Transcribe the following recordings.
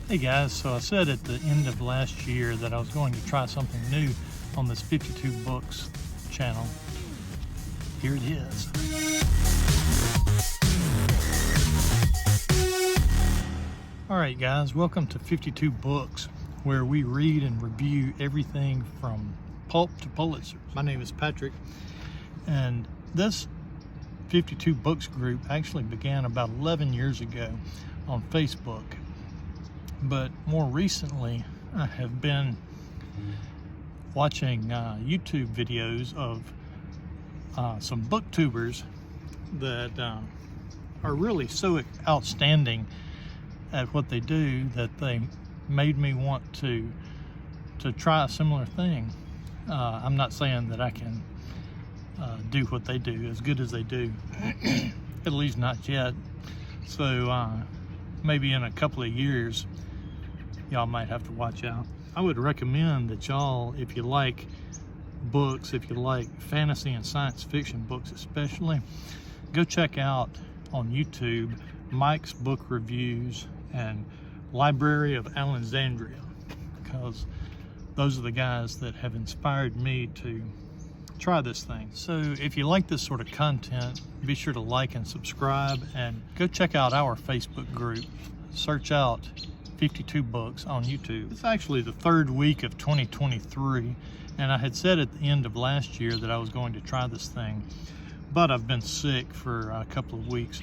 Hey guys, so I said at the end of last year that I was going to try something new on this 52 Books channel. Here it is. Alright guys, welcome to 52 Books, where we read and review everything from pulp to Pulitzer. My name is Patrick, and this 52 Books group actually began about 11 years ago on Facebook. But more recently, I have been watching YouTube videos of some booktubers that are really so outstanding at what they do that they made me want to try a similar thing. I'm not saying that I can do what they do as good as they do, at least not yet. So maybe in a couple of years, y'all might have to watch out. I would recommend that y'all, if you like books, if you like fantasy and science fiction books especially, go check out on YouTube Mike's Book Reviews and Library of Alexandria, because those are the guys that have inspired me to try this thing. So if you like this sort of content, be sure to like and subscribe, and go check out our Facebook group. Search out 52 Books on YouTube. It's actually the third week of 2023, and I had said at the end of last year that I was going to try this thing, but I've been sick for a couple of weeks,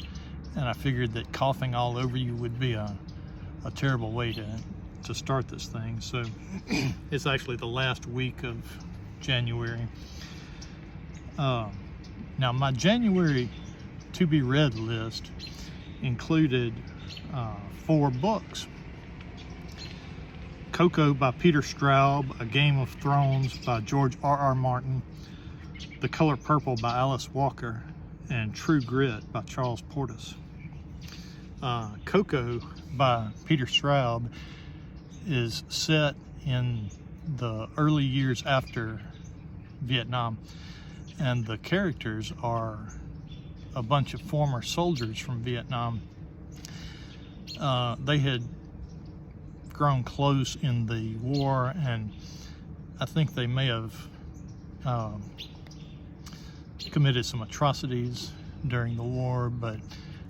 and I figured that coughing all over you would be a terrible way to start this thing. So it's actually the last week of January. Now my January to be read list included 4 books. Coco by Peter Straub, A Game of Thrones by George R.R. Martin, The Color Purple by Alice Walker, and True Grit by Charles Portis. Coco by Peter Straub is set in the early years after Vietnam, and the characters are a bunch of former soldiers from Vietnam. They had grown close in the war, and I think they may have committed some atrocities during the war, but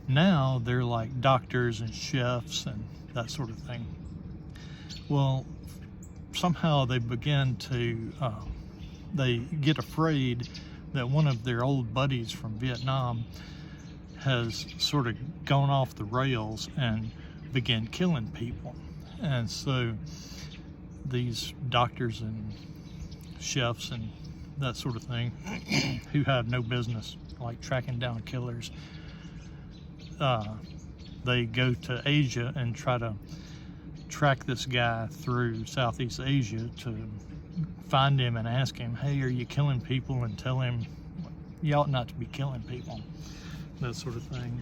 now they're like doctors and chefs and that sort of thing. Well, somehow they begin to they get afraid that one of their old buddies from Vietnam has sort of gone off the rails and began killing people. And so these doctors and chefs and that sort of thing, who have no business like tracking down killers, they go to Asia and try to track this guy through Southeast Asia to find him and ask him, hey, are you killing people? And tell him you ought not to be killing people, that sort of thing.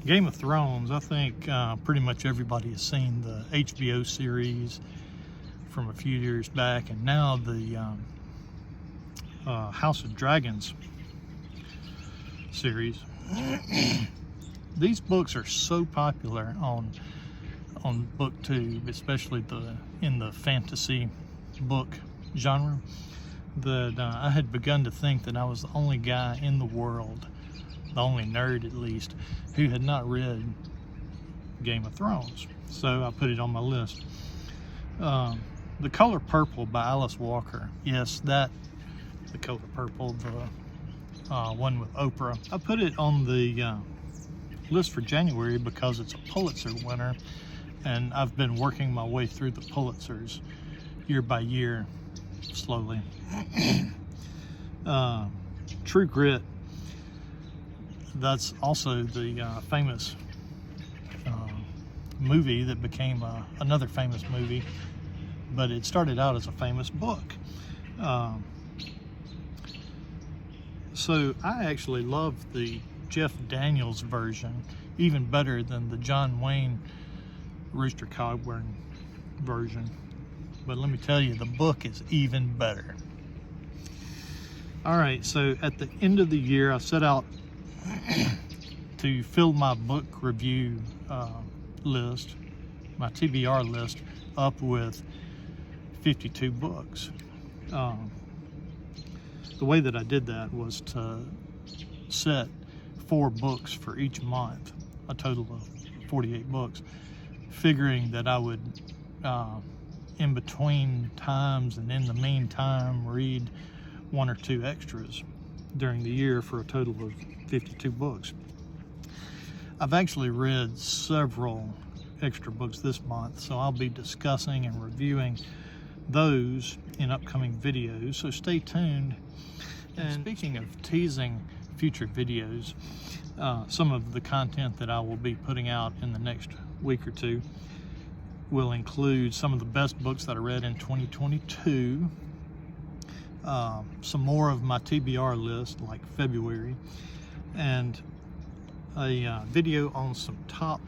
Game of Thrones, I think pretty much everybody has seen the HBO series from a few years back, and now the House of Dragons series. These books are so popular on BookTube, especially in the fantasy book genre, that I had begun to think that I was the only guy in the world, the only nerd at least, who had not read Game of Thrones. So I put it on my list. The Color Purple by Alice Walker. Yes, The Color Purple, the one with Oprah. I put it on the list for January because it's a Pulitzer winner, and I've been working my way through the Pulitzers year by year, slowly. True Grit, that's also the famous movie that became another famous movie, but it started out as a famous book. So I actually love the Jeff Daniels version even better than the John Wayne Rooster Cogburn version. But let me tell you, the book is even better. All right, so at the end of the year, I set out to fill my book review list, my TBR list, up with 52 books. The way that I did that was to set 4 books for each month, a total of 48 books, figuring that I would, in between times and in the meantime, read 1 or 2 extras during the year for a total of 52 books. I've actually read several extra books this month, so I'll be discussing and reviewing those in upcoming videos, so stay tuned. And speaking of teasing future videos, some of the content that I will be putting out in the next week or two will include some of the best books that I read in 2022, some more of my TBR list like February, and a video on some top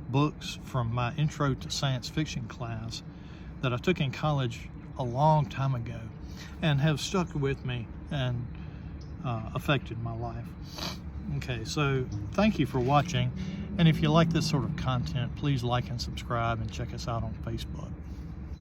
books from my intro to science fiction class that I took in college a long time ago and have stuck with me and affected my life. Okay, so thank you for watching, and if you like this sort of content, please like and subscribe and check us out on Facebook.